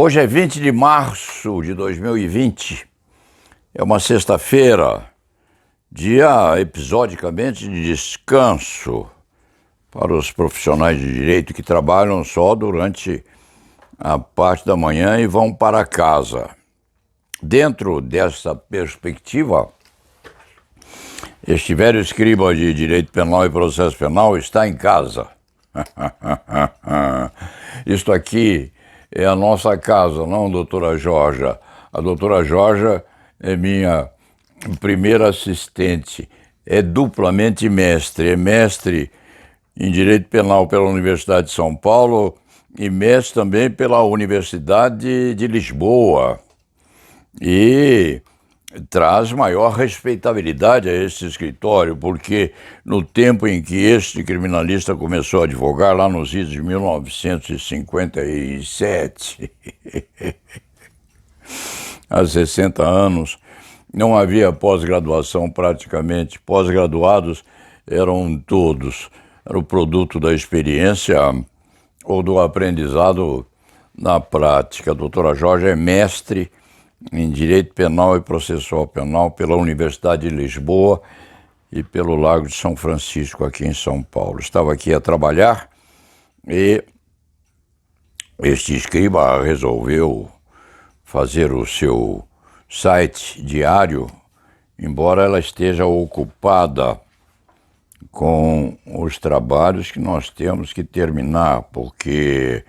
Hoje é 20 de março de 2020, é uma sexta-feira, dia episodicamente de descanso para os profissionais de direito que trabalham só durante a parte da manhã e vão para casa. Dentro dessa perspectiva, este velho escriba de direito penal e processo penal está em casa. Isto aqui é a nossa casa, não, doutora Jorja? A doutora Jorja é minha primeira assistente, é duplamente mestre, é mestre em Direito Penal pela Universidade de São Paulo e mestre também pela Universidade de Lisboa. E traz maior respeitabilidade a este escritório, porque no tempo em que este criminalista começou a advogar, lá nos idos de 1957, há 60 anos, não havia pós-graduação praticamente. Pós-graduados eram todos, era o produto da experiência ou do aprendizado na prática. A doutora Jorge é mestre em Direito Penal e Processual Penal pela Universidade de Lisboa e pelo Largo de São Francisco, aqui em São Paulo. Estava aqui a trabalhar e este escriba resolveu fazer o seu site diário, embora ela esteja ocupada com os trabalhos que nós temos que terminar, porque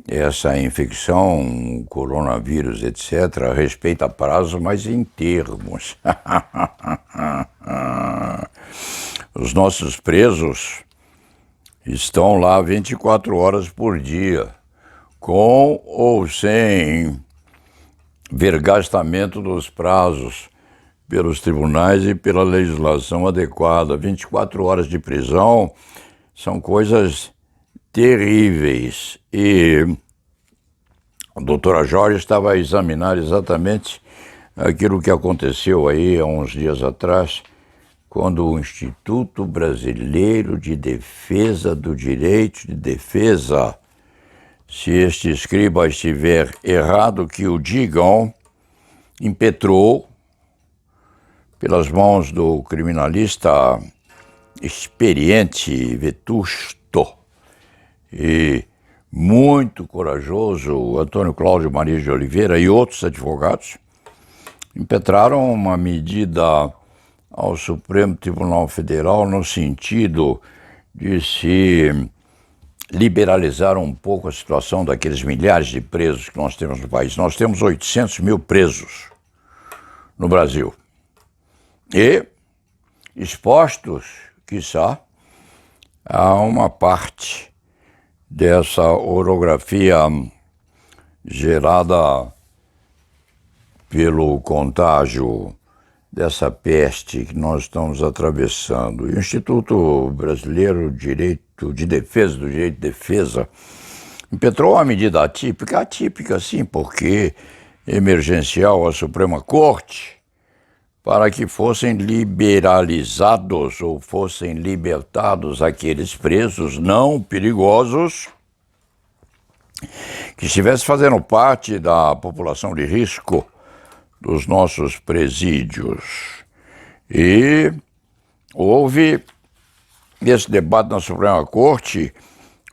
essa infecção, coronavírus, etc., respeita prazos, mas em termos. Os nossos presos estão lá 24 horas por dia, com ou sem vergastamento dos prazos pelos tribunais e pela legislação adequada. 24 horas de prisão são coisas terríveis. E a doutora Jorge estava a examinar exatamente aquilo que aconteceu aí há uns dias atrás, quando o Instituto Brasileiro de Defesa do Direito de Defesa, se este escriba estiver errado, que o digam, impetrou, pelas mãos do criminalista experiente, vetusto e muito corajoso, Antônio Cláudio Maria de Oliveira e outros advogados, impetraram uma medida ao Supremo Tribunal Federal no sentido de se liberalizar um pouco a situação daqueles milhares de presos que nós temos no país. Nós temos 800 mil presos no Brasil. E expostos, quiçá, a uma parte dessa orografia gerada pelo contágio dessa peste que nós estamos atravessando. E o Instituto Brasileiro de Direito de Defesa, do Direito de Defesa, impetrou uma medida atípica sim, porque emergencial, a Suprema Corte, para que fossem liberalizados ou fossem libertados aqueles presos não perigosos que estivessem fazendo parte da população de risco dos nossos presídios. E houve esse debate na Suprema Corte.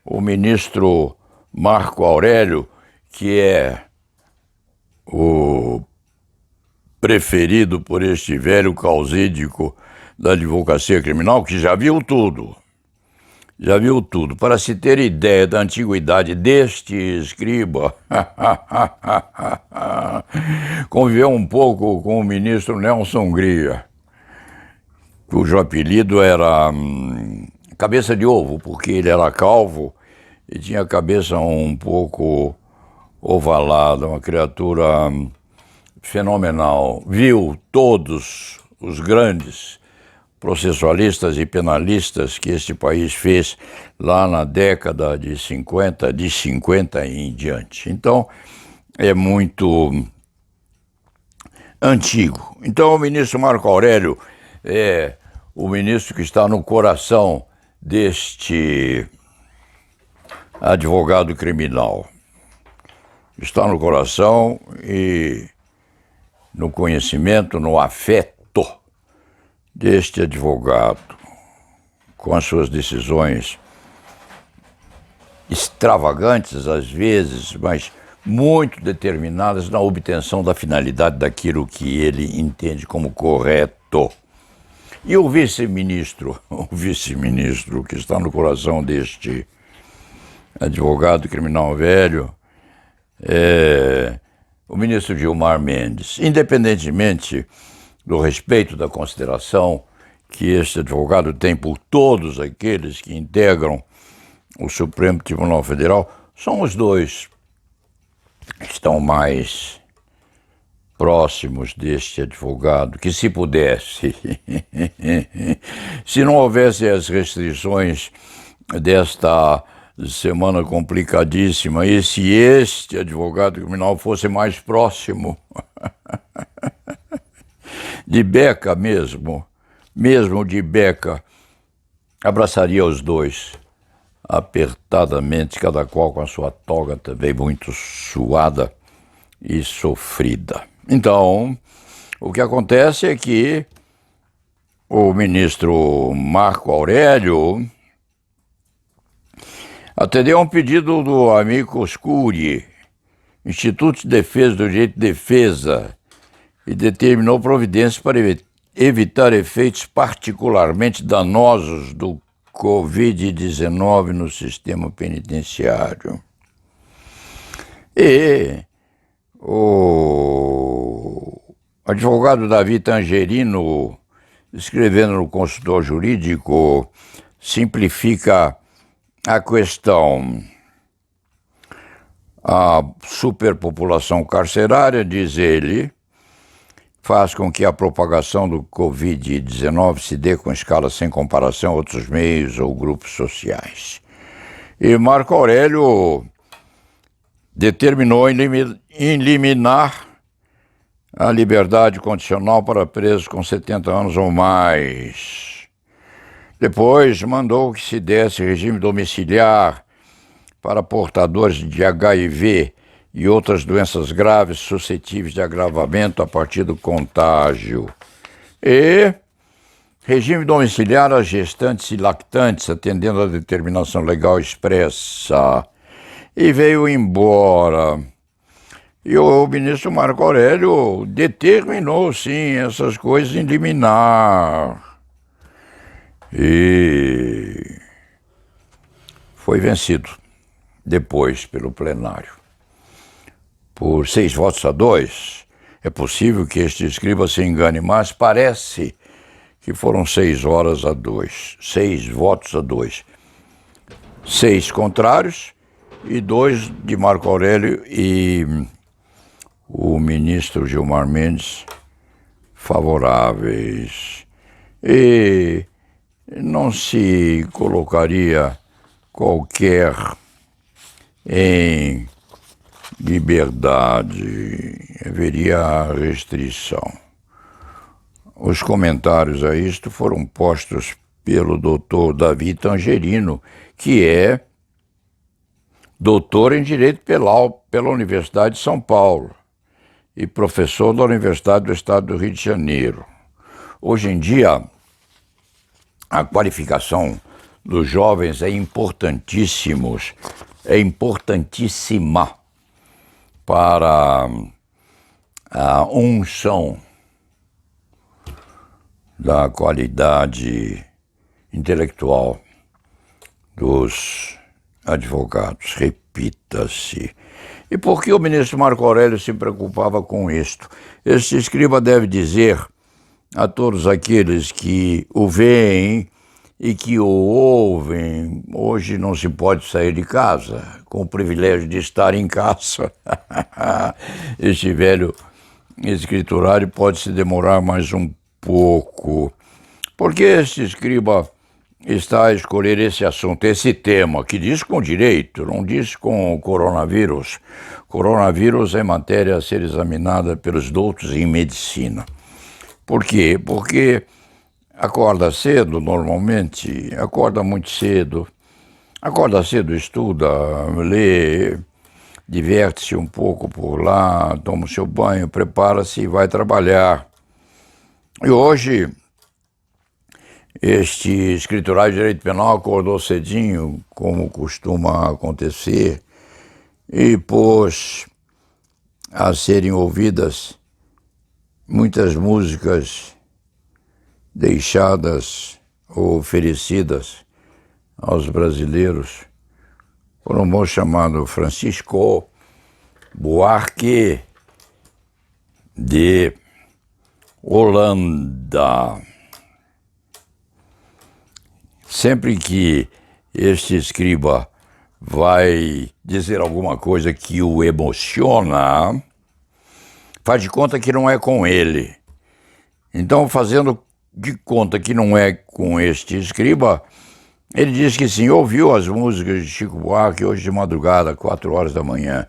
O ministro Marco Aurélio, que é o preferido por este velho causídico da advocacia criminal, que já viu tudo. Para se ter ideia da antiguidade deste escriba, conviveu um pouco com o ministro Nelson Hungria, cujo apelido era Cabeça de Ovo, porque ele era calvo e tinha a cabeça um pouco ovalada, uma criatura fenomenal. Viu todos os grandes processualistas e penalistas que este país fez lá na década de 50 em diante. Então, é muito antigo. Então, o ministro Marco Aurélio é o ministro que está no coração deste advogado criminal. está no coração e no conhecimento, no afeto deste advogado, com as suas decisões extravagantes às vezes, mas muito determinadas na obtenção da finalidade daquilo que ele entende como correto. E o vice-ministro que está no coração deste advogado criminal velho, é o ministro Gilmar Mendes. Independentemente do respeito, da consideração que este advogado tem por todos aqueles que integram o Supremo Tribunal Federal, são os dois que estão mais próximos deste advogado, que se pudesse, se não houvesse as restrições desta semana complicadíssima, e se este advogado criminal fosse mais próximo de Beca mesmo de Beca, abraçaria os dois apertadamente, cada qual com a sua toga também muito suada e sofrida. Então, o que acontece é que o ministro Marco Aurélio atendeu a um pedido do amicus curiae, Instituto de Defesa do Direito de Defesa, e determinou providências para evitar efeitos particularmente danosos do Covid-19 no sistema penitenciário. E o advogado Davi Tangerino, escrevendo no Consultor Jurídico, simplifica a questão. A superpopulação carcerária, diz ele, faz com que a propagação do Covid-19 se dê com escala sem comparação a outros meios ou grupos sociais. E Marco Aurélio determinou em liminar a liberdade condicional para presos com 70 anos ou mais. Depois mandou que se desse regime domiciliar para portadores de HIV e outras doenças graves suscetíveis de agravamento a partir do contágio. E regime domiciliar a gestantes e lactantes, atendendo à determinação legal expressa. E veio embora. E o ministro Marco Aurélio determinou, sim, essas coisas em liminar. E foi vencido depois pelo plenário por 6 votos a 2. É possível que este escriba se engane, mas parece que foram 6 horas a 2. 6 votos a 2. 6 contrários e 2 de Marco Aurélio e o ministro Gilmar Mendes favoráveis. E não se colocaria qualquer em liberdade, haveria restrição. Os comentários a isto foram postos pelo doutor Davi Tangerino, que é doutor em Direito pela Universidade de São Paulo e professor da Universidade do Estado do Rio de Janeiro. Hoje em dia, a qualificação dos jovens é importantíssima para a unção da qualidade intelectual dos advogados, repita-se. E por que o ministro Marco Aurélio se preocupava com isto? Este escriba deve dizer a todos aqueles que o veem e que o ouvem: hoje não se pode sair de casa, com o privilégio de estar em casa. Este velho escriturário pode se demorar mais um pouco, porque este escriba está a escolher esse assunto, esse tema, que diz com direito, não diz com o coronavírus. Coronavírus é matéria a ser examinada pelos doutos em medicina. Por quê? Porque acorda cedo, normalmente, acorda muito cedo, estuda, lê, diverte-se um pouco por lá, toma o seu banho, prepara-se e vai trabalhar. E hoje, este escriturário de direito penal acordou cedinho, como costuma acontecer, e pôs a serem ouvidas muitas músicas deixadas ou oferecidas aos brasileiros por um moço chamado Francisco Buarque de Holanda. Sempre que este escriba vai dizer alguma coisa que o emociona, faz de conta que não é com ele. Então, fazendo de conta que não é com este escriba, ele diz que sim, ouviu as músicas de Chico Buarque hoje de madrugada, 4 horas da manhã,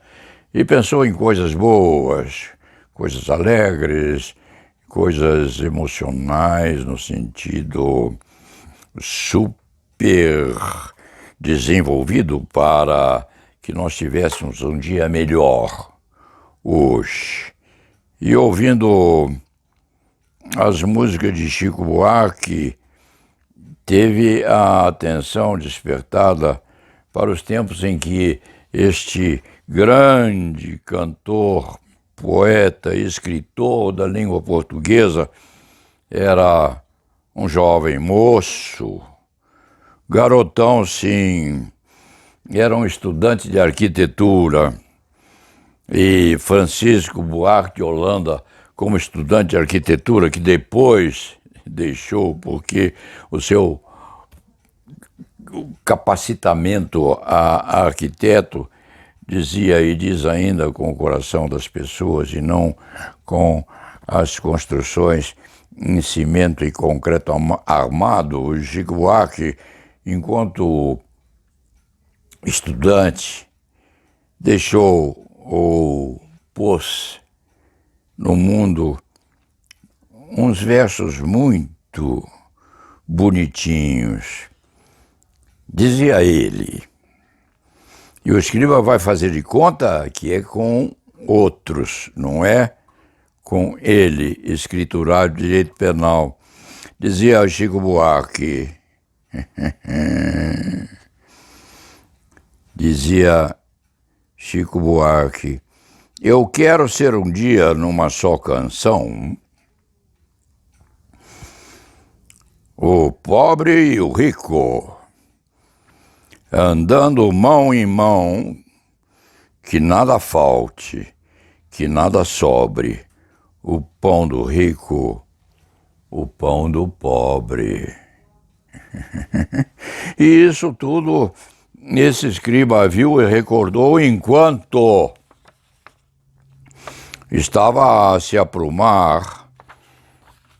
e pensou em coisas boas, coisas alegres, coisas emocionais no sentido super desenvolvido para que nós tivéssemos um dia melhor hoje. E ouvindo as músicas de Chico Buarque, teve a atenção despertada para os tempos em que este grande cantor, poeta e escritor da língua portuguesa era um jovem moço, garotão sim, era um estudante de arquitetura, e Francisco Buarque de Holanda, como estudante de arquitetura, que depois deixou porque o seu capacitamento a arquiteto, dizia e diz ainda, com o coração das pessoas e não com as construções em cimento e concreto armado. O Chico Buarque, enquanto estudante, deixou ou pôs no mundo uns versos muito bonitinhos. Dizia ele, e o escriba vai fazer de conta que é com outros, não é com ele, escriturário de direito penal. Dizia Chico Buarque, dizia Chico Buarque, eu quero ser um dia numa só canção o pobre e o rico, andando mão em mão, que nada falte, que nada sobre, o pão do rico, o pão do pobre. E isso tudo esse escriba viu e recordou enquanto estava a se aprumar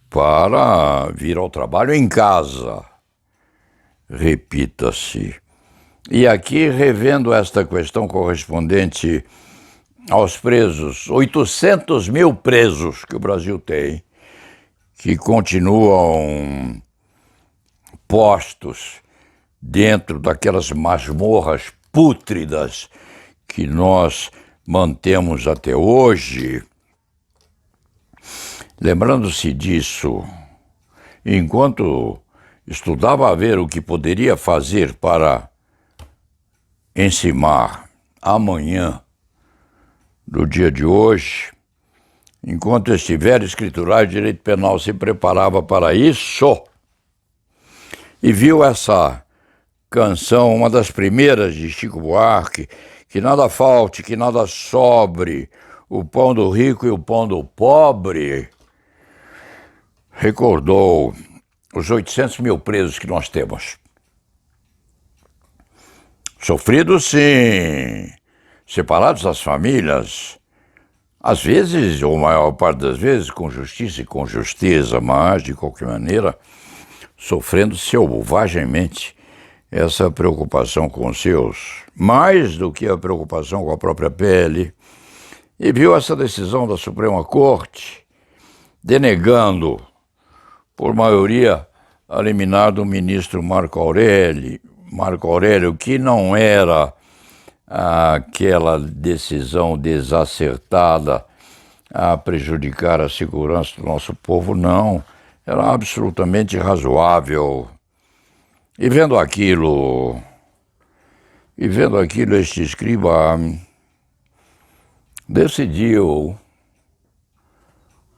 para vir ao trabalho em casa. Repita-se. E aqui, revendo esta questão correspondente aos presos, 800 mil presos que o Brasil tem, que continuam postos dentro daquelas masmorras pútridas que nós mantemos até hoje. Lembrando-se disso, enquanto estudava a ver o que poderia fazer para encimar amanhã do dia de hoje, enquanto este velho escriturário de direito penal se preparava para isso, e viu essa canção, uma das primeiras de Chico Buarque, que nada falte, que nada sobre, o pão do rico e o pão do pobre, recordou os 800 mil presos que nós temos. Sofridos, sim, separados das famílias, às vezes, ou a maior parte das vezes, com justiça e com justeza, mas, de qualquer maneira, sofrendo selvagemmente essa preocupação com os seus, mais do que a preocupação com a própria pele, e viu essa decisão da Suprema Corte denegando, por maioria, a liminar do ministro Marco Aurélio, que não era aquela decisão desacertada a prejudicar a segurança do nosso povo, não. Era absolutamente razoável. E vendo aquilo, este escriba decidiu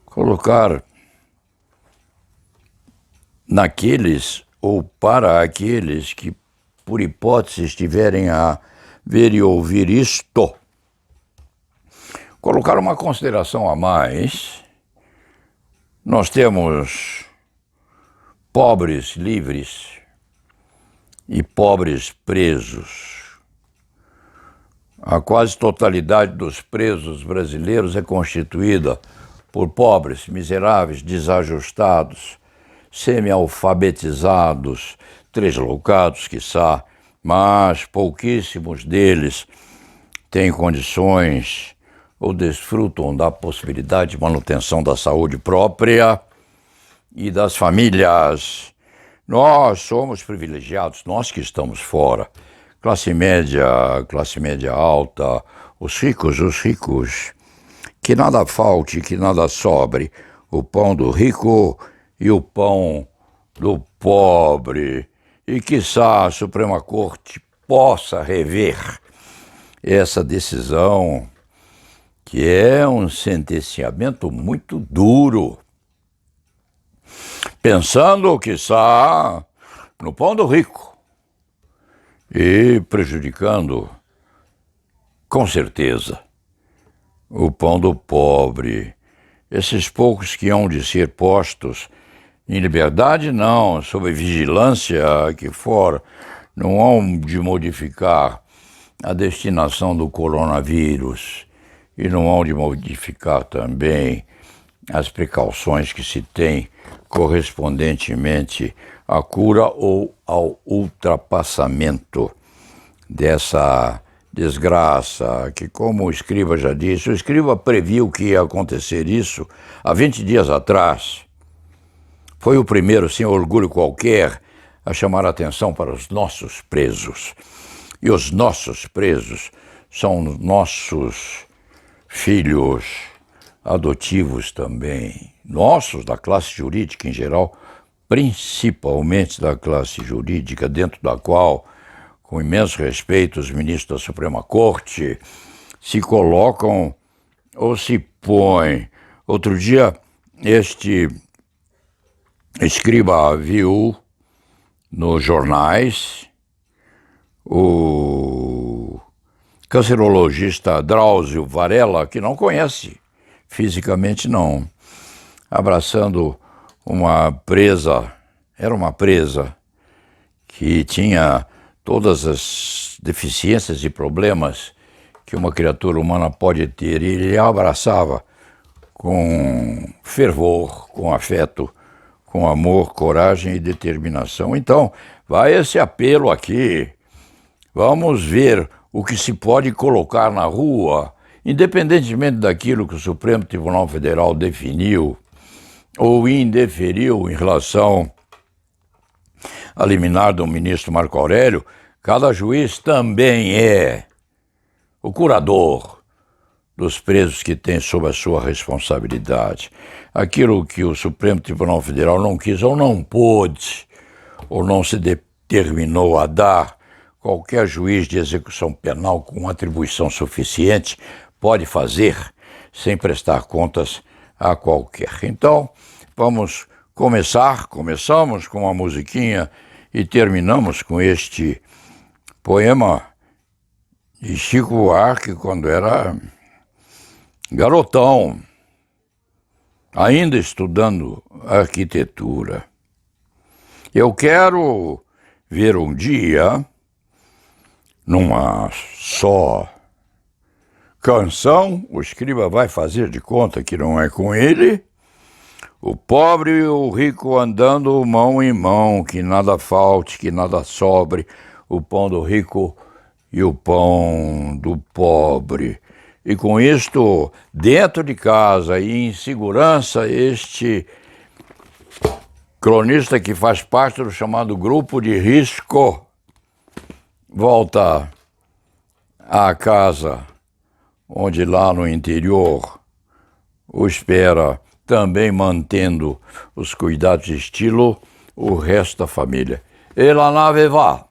colocar naqueles ou para aqueles que, por hipótese, estiverem a ver e ouvir isto, colocar uma consideração a mais. Nós temos pobres livres e pobres presos. A quase totalidade dos presos brasileiros é constituída por pobres, miseráveis, desajustados, semi-alfabetizados, tresloucados, quiçá, mas pouquíssimos deles têm condições ou desfrutam da possibilidade de manutenção da saúde própria e das famílias. Nós somos privilegiados, nós que estamos fora, classe média alta, os ricos, que nada falte, que nada sobre, o pão do rico e o pão do pobre, e quiçá a Suprema Corte possa rever essa decisão, que é um sentenciamento muito duro, pensando, quiçá, no pão do rico e prejudicando, com certeza, o pão do pobre. Esses poucos que hão de ser postos em liberdade, não, sob vigilância que for, não hão de modificar a destinação do coronavírus e não hão de modificar também as precauções que se tem correspondentemente à cura ou ao ultrapassamento dessa desgraça, que, como o escriba já disse, o escriba previu que ia acontecer isso há 20 dias atrás. Foi o primeiro, sem orgulho qualquer, a chamar a atenção para os nossos presos. E os nossos presos são nossos filhos adotivos também, nossos, da classe jurídica em geral, principalmente da classe jurídica, dentro da qual, com imenso respeito, os ministros da Suprema Corte se colocam ou se põem. Outro dia, este escriba viu nos jornais o cancerologista Drauzio Varela, que não conhece fisicamente não, abraçando uma presa, era uma presa que tinha todas as deficiências e problemas que uma criatura humana pode ter, e ele a abraçava com fervor, com afeto, com amor, coragem e determinação. Então, vai esse apelo aqui. Vamos ver o que se pode colocar na rua, independentemente daquilo que o Supremo Tribunal Federal definiu ou indeferiu em relação a liminar do ministro Marco Aurélio. Cada juiz também é o curador dos presos que tem sob a sua responsabilidade. Aquilo que o Supremo Tribunal Federal não quis ou não pôde, ou não se determinou a dar, qualquer juiz de execução penal com atribuição suficiente pode fazer sem prestar contas a qualquer. Então, vamos começamos com uma musiquinha e terminamos com este poema de Chico Buarque quando era garotão, ainda estudando arquitetura. Eu quero ver um dia, numa só canção, o escriba vai fazer de conta que não é com ele, o pobre e o rico andando mão em mão, que nada falte, que nada sobre, o pão do rico e o pão do pobre. E com isto, dentro de casa e em segurança, este cronista que faz parte do chamado grupo de risco volta a casa onde lá no interior o espera, também mantendo os cuidados de estilo, o resto da família. E la nave va.